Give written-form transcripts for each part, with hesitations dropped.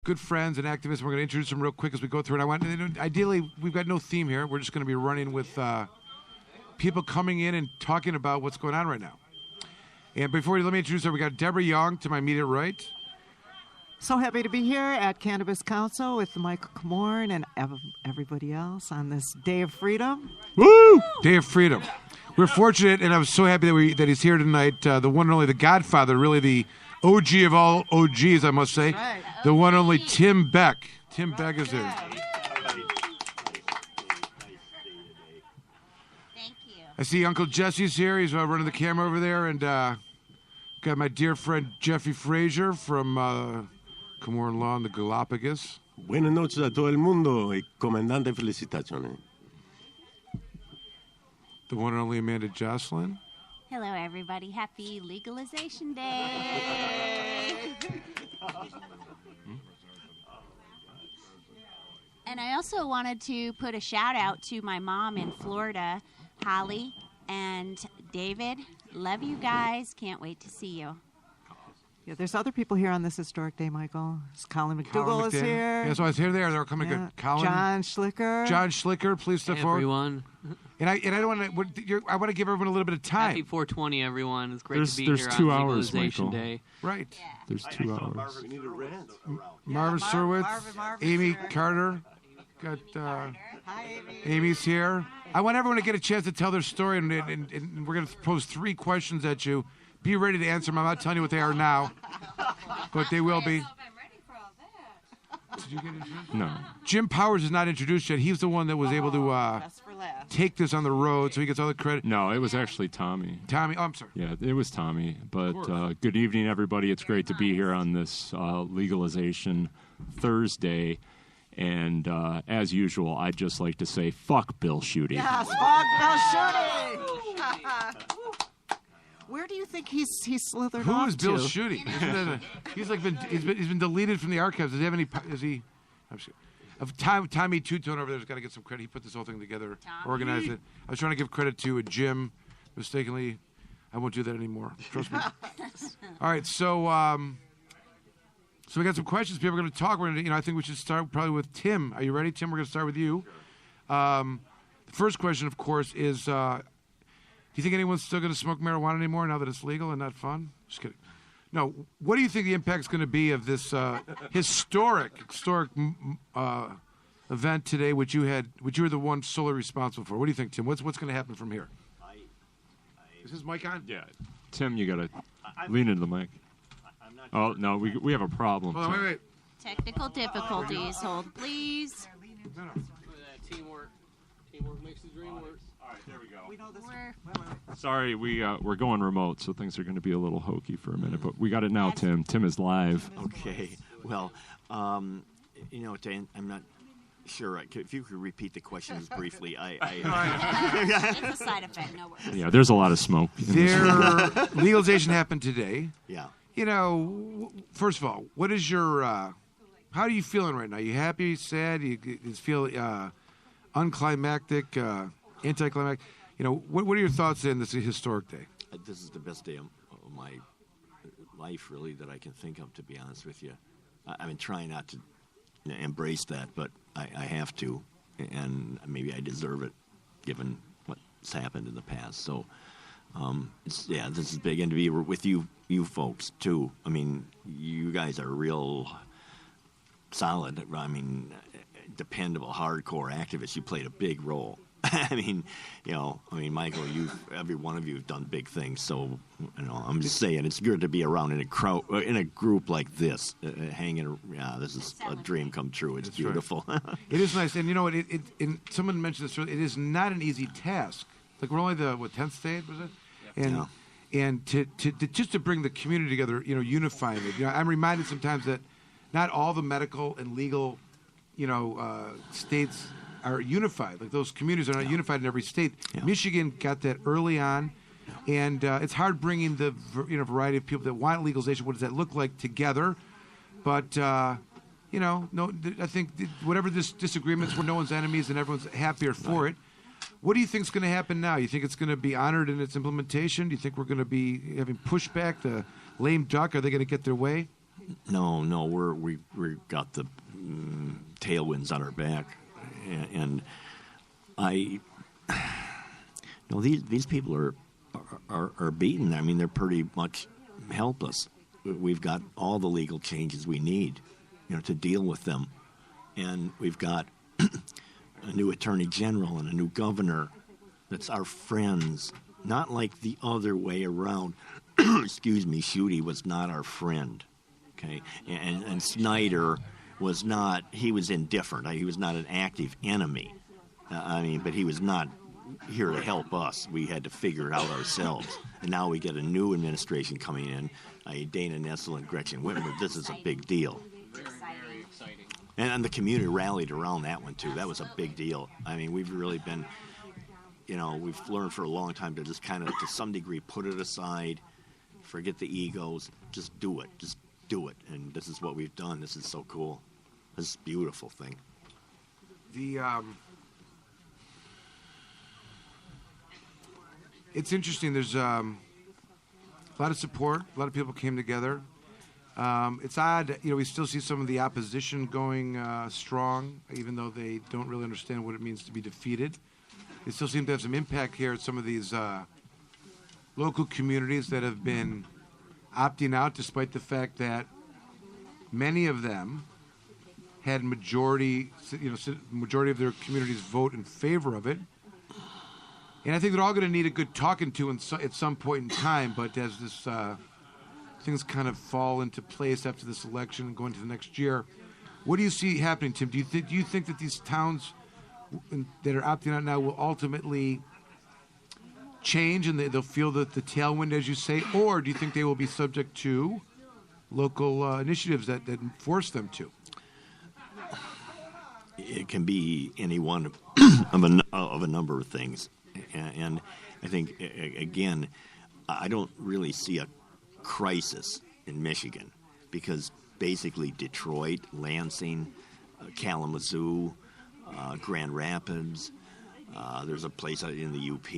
good friends and activists. We're going to introduce them real quick as we go through it. Ideally, we've got no theme here. We're just going to be running with people coming in and talking about what's going on right now. And let me introduce her. We got Deborah Young to my immediate right. So happy to be here at Cannabis Council with Michael Camorn and everybody else on this Day of Freedom. Woo! Day of Freedom. We're fortunate, and I'm so happy that he's here tonight. The one and only, the Godfather, really the OG of all OGs, I must say. Right. The one and only Tim Beck. Tim Beck is here. Thank you. I see Uncle Jesse's here. He's running the camera over there. And got my dear friend Jeffrey Frazier from Camorn Law in the Galapagos. Buenas noches a todo el mundo y comandante, felicitaciones. The one and only Amanda Jocelyn. Hello, everybody. Happy Legalization Day. And I also wanted to put a shout out to my mom in Florida, Holly and David. Love you guys. Can't wait to see you. Yeah, there's other people here on this historic day, Michael. Colin McDougall is here. Yeah, so I was here. They're coming. Yeah. Colin. John Schlicker. John Schlicker, please step forward. Everyone. And I don't want to. I want to give everyone a little bit of time. Happy 420, everyone. It's great to be here 2 on hours, Legalization Day. Right. Yeah. There's 2 hours. Marvin Surwitz, Amy Carter. Got Amy's here. I want everyone to get a chance to tell their story, and we're going to pose 3 questions at you. Be ready to answer them. I'm not telling you what they are now, but they will be. Did you get introduced? No. Jim Powers is not introduced yet. He's the one that was able to take this on the road, so he gets all the credit. No, it was actually Tommy. Tommy? Oh, I'm sorry. Yeah, it was Tommy. But good evening, everybody. It's great to be here on this Legalization Thursday. And as usual, I'd just like to say, fuck Bill Schuette. Yes, fuck Bill Schuette. Where do you think he's slithered Who off is Bill to? Schuette? He's been deleted from the archives. Does he have any? Is he? I'm sure. Tommy Two-Tone over there's got to get some credit. He put this whole thing together, organized it. I was trying to give credit to Jim, mistakenly. I won't do that anymore. Trust me. All right, so we got some questions. People are going to talk. We're going to, I think we should start probably with Tim. Are you ready, Tim? We're going to start with you. The first question, of course, is. Do you think anyone's still going to smoke marijuana anymore now that it's legal and not fun? Just kidding. No. What do you think the impact's going to be of this historic event today, which you were the one solely responsible for? What do you think, Tim? What's going to happen from here? Is his mic on? Yeah. Tim, you got to lean into the mic. Oh, no, we have a problem. Hold on, wait. Technical difficulties. Hold, please. Teamwork makes the dream work. All right, there we go. We know this. Sorry, we're going remote, so things are going to be a little hokey for a minute, but we got it now, Tim. Tim is live. Okay. Well, I'm not sure. If you could repeat the questions briefly, It's a side effect. No worries. Yeah, there's a lot of smoke. Legalization happened today. Yeah. First of all, what is your? How are you feeling right now? You happy? Sad? You feel unclimactic? Anticlimactic? What are your thoughts in this historic day? This is the best day of my life, really, that I can think of, to be honest with you. I've been trying not to embrace that, but I have to, and maybe I deserve it, given what's happened in the past. So, this is big, and to be with you folks, too. I mean, you guys are real solid, dependable, hardcore activists. You played a big role. Michael, every one of you have done big things. So, I'm just saying, it's good to be around in a group like this, hanging. Yeah, this is a dream come true. It's beautiful. Right. It is nice, and someone mentioned this. It is not an easy task. Like we're only the 10th state, was it? And to just to bring the community together, unifying it. I'm reminded sometimes that not all the medical and legal, states are unified. Like those communities are not unified in every state. Yeah. Michigan got that early on, and it's hard bringing the variety of people that want legalization. What does that look like together? But I think whatever this disagreements, where no one's enemies and everyone's happier for it. What do you think is going to happen now? You think it's going to be honored in its implementation? Do you think we're going to be having pushback? The lame duck, are they going to get their way? No, we got the tailwinds on our back, and these people are beaten. I mean, they're pretty much helpless. We've got all the legal changes we need, to deal with them, and we've got a new attorney general and a new governor that's our friends, not like the other way around. Excuse me, Schuette was not our friend, okay? And Snyder was not, he was indifferent. He was not an active enemy. But he was not here to help us. We had to figure it out ourselves. And now we get a new administration coming in, Dana Nessel and Gretchen Whitmer. This is a big deal. Very exciting. And the community rallied around that one, too. That was a big deal. I mean, we've really been, we've learned for a long time to just kind of, to some degree, put it aside, forget the egos, just do it. Just do it. And this is what we've done. This is so cool. This is a beautiful thing. It's interesting. There's a lot of support. A lot of people came together. It's odd, we still see some of the opposition going strong, even though they don't really understand what it means to be defeated. They still seem to have some impact here at some of these local communities that have been opting out, despite the fact that many of them had majority of their communities vote in favor of it. And I think they're all going to need a good talking to at some point in time. But as this things kind of fall into place after this election and going to the next year, what do you see happening, Tim? Do you think that these towns that are opting out now will ultimately change and they'll feel the tailwind, as you say, or do you think they will be subject to local initiatives that force them to? It can be any one of a number of things. And I think, again, I don't really see a crisis in Michigan because basically Detroit, Lansing, Kalamazoo, Grand Rapids, there's a place in the UP,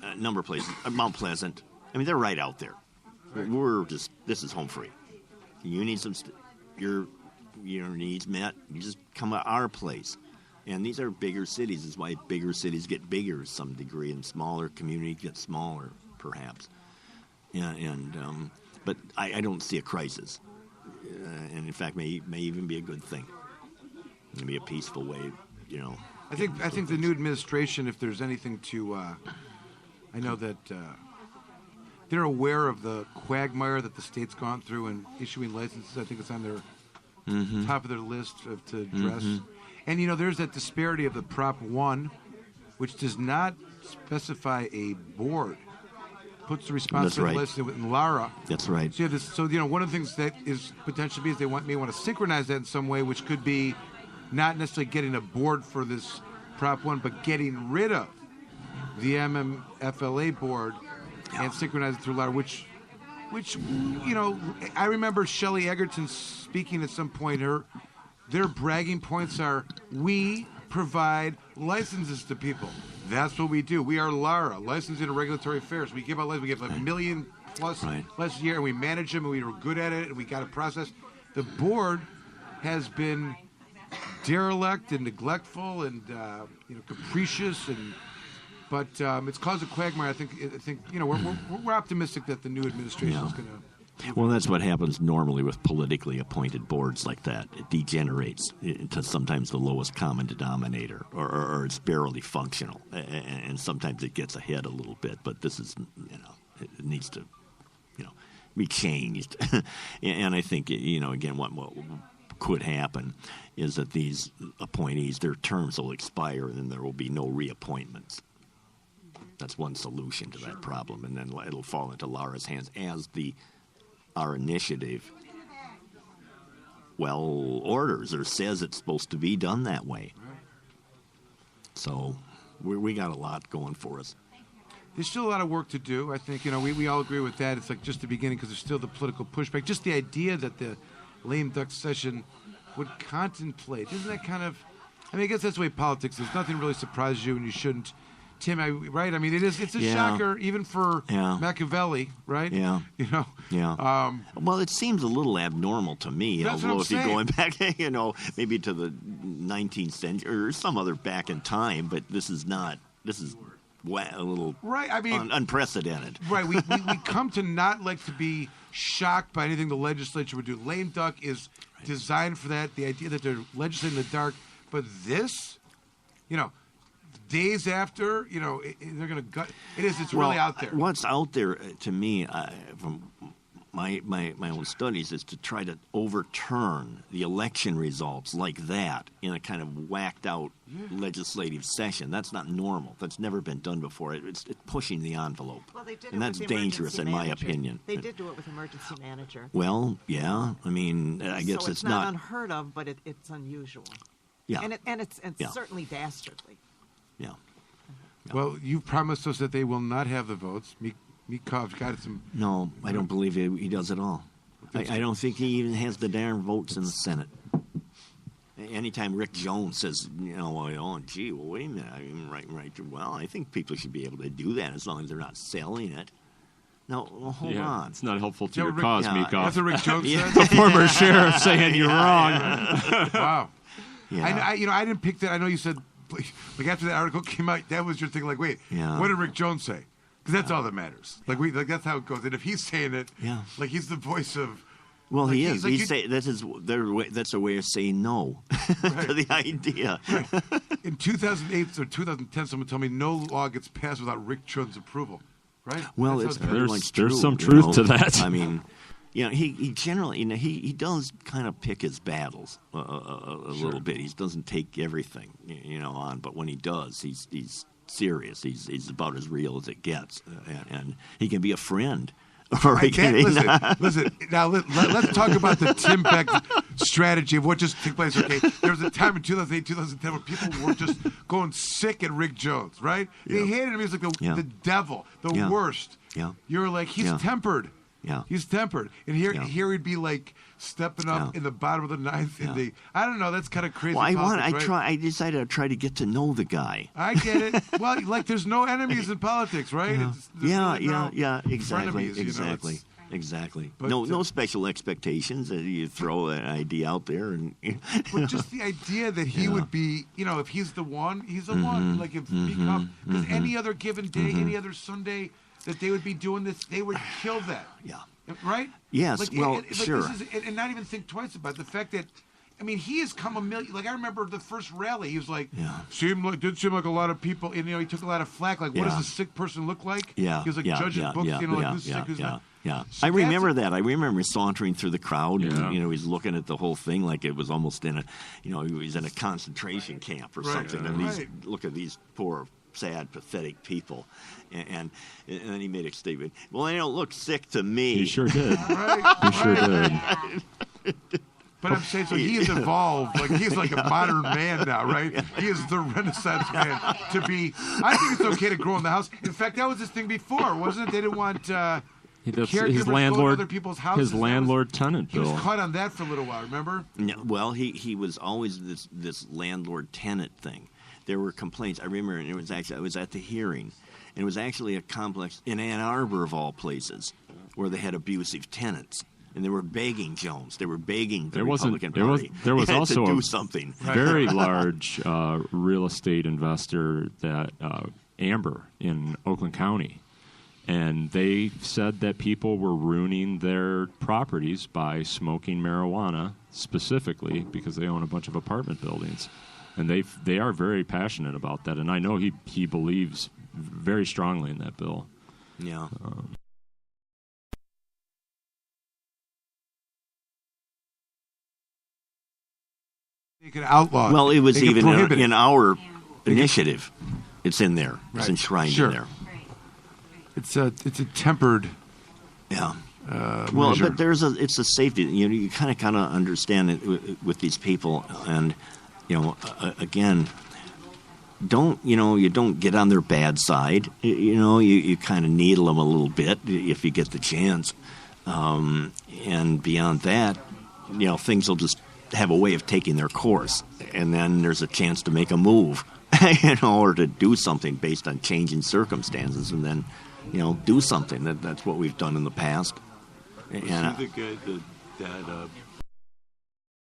a number of places, Mount Pleasant. I mean, they're right out there. Right. This is home free. You need your needs met, you just come to our place. And these are bigger cities. This is why bigger cities get bigger to some degree, and smaller communities get smaller, perhaps. But I don't see a crisis, and in fact, may even be a good thing. Maybe a peaceful way, I think the new administration, if there's anything to, I know that they're aware of the quagmire that the state's gone through in issuing licenses. I think it's on their top of their list to address. Mm-hmm. And, there's that disparity of the Prop 1, which does not specify a board. Puts the responsibility in Lara. That's right. So, one of the things that is potentially is they may want to synchronize that in some way, which could be not necessarily getting a board for this Prop 1, but getting rid of the MMFLA board and synchronize it through Lara, which I remember Shelley Egerton speaking at some point. Their bragging points are, we provide licenses to people. That's what we do. We are LARA, Licensing and Regulatory Affairs. We give out licenses. We give $1 million plus a year, and we manage them, and we are good at it, and we got a process. The board has been derelict and neglectful and capricious, but it's caused a quagmire. I think we're optimistic that the new administration is going to. Well, that's what happens normally with politically appointed boards like that. It degenerates into sometimes the lowest common denominator, or it's barely functional, and sometimes it gets ahead a little bit. But this is, it needs to, be changed. And I think, again, what could happen is that these appointees, their terms will expire, and then there will be no reappointments. That's one solution to that problem, and then it'll fall into Lara's hands as our initiative orders or says it's supposed to be done that way. So we got a lot going for us. There's still a lot of work to do. I think, we all agree with that. It's like just the beginning because there's still the political pushback. Just the idea that the lame duck session would contemplate. Isn't that kind of, I guess that's the way politics is. Nothing really surprises you and you shouldn't Tim, right? I mean, it's a shocker even for Machiavelli, right? Yeah. You know? Yeah. Well, it seems a little abnormal to me. That's although what if I'm you're going back, maybe to the 19th century or some other back in time, but this is not. This is a little right. I mean, unprecedented. Right. We come to not like to be shocked by anything the legislature would do. Lame duck is designed for that. The idea that they're legislating in the dark, but this, days after, they're going to gut. It's really out there. What's out there to me from my own studies is to try to overturn the election results like that in a kind of whacked out legislative session. That's not normal. That's never been done before. It's pushing the envelope. Well, they did and that's dangerous in my opinion. They did do it with emergency manager. Well, yeah. I mean, I guess so it's not unheard of, but it's unusual. Yeah. And it's certainly dastardly. Yeah. Well, you've promised us that they will not have the votes. Mikov's got some. No, I don't believe he does at all. I don't think he even has the darn votes in the Senate. Anytime Rick Jones says, wait a minute, I mean, right. Well, I think people should be able to do that as long as they're not selling it. No, hold on. It's not helpful to your cause, Mikov. That's what Rick Jones said. The former sheriff saying you're wrong. Wow. Yeah. I didn't pick that. I know you said, like after that article came out, that was your thing. Like, wait, what did Rick Jones say? Because that's all that matters. Like that's how it goes. And if he's saying it, like he's the voice of. Well, like he is. That's a way of saying no to the idea. Right. In 2008 or 2010, someone told me no law gets passed without Rick Jones' approval. Right. Well, it's pretty much true. There's some truth to that. I mean, he generally, he does kind of pick his battles a little bit. He doesn't take everything, on. But when he does, he's serious. He's about as real as it gets, and he can be a friend. Listen. Now let's talk about the Tim Beck strategy of what just took place. Okay, there was a time in 2008, 2010 where people were just going sick at Rick Jones. Right? They hated him. He was like the devil, the worst. Yeah. You're like he's tempered. Yeah. He's tempered, and here he'd be like stepping up in the bottom of the ninth. I don't know. That's kind of crazy. Well, politics, I decided I'd try to get to know the guy. I get it. Well, like there's no enemies in politics, right? Exactly. But, no special expectations. You throw an idea out there, and but just the idea that he would be, if he's the one, he's the one. Like if because any other given day, any other Sunday that they would be doing this, they would kill that. Yeah. Right? Yes. Sure. And not even think twice about the fact that. I mean, he has come a million. Like I remember the first rally, he was like, did seem like a lot of people. And he took a lot of flack. Like, what does a sick person look like? Yeah, he was like judging books. Like who's sick, who's not. Yeah, so I remember that. I remember sauntering through the crowd, and he's looking at the whole thing like it was almost in a, he was in a concentration camp or something. And look at these poor, sad, pathetic people, and then he made a statement. Well, they don't look sick to me. He sure did. He sure did. But I'm saying, so he has evolved. Like he's like a modern man now, right? He is the Renaissance man to be. I think it's okay to grow in the house. In fact, that was his thing before, wasn't it? They didn't want his landlord, other people's houses. His landlord-tenant bill. He was caught on that for a little while. Remember? No, well, he was always this landlord-tenant thing. There were complaints. I remember, and I was at the hearing, and it was actually a complex in Ann Arbor of all places, where they had abusive tenants. And they were begging Jones. They were begging the Republican Party. There was also to do a something. very large real estate investor, that Amber in Oakland County, and they said that people were ruining their properties by smoking marijuana, specifically because they own a bunch of apartment buildings, and they are very passionate about that. And I know he believes very strongly in that bill. Yeah. They could outlaw. Well, it was even in our Yeah. initiative. It's in there. Right. It's enshrined Sure. in there. It's a tempered. Yeah. Well, measure. but it's a safety. You kind of understand it with these people, and again, you don't get on their bad side. You kind of needle them a little bit if you get the chance, and beyond that, things will just have a way of taking their course, and then there's a chance to make a move or to do something based on changing circumstances, and then, do something. That's what we've done in the past. Was And he the guy that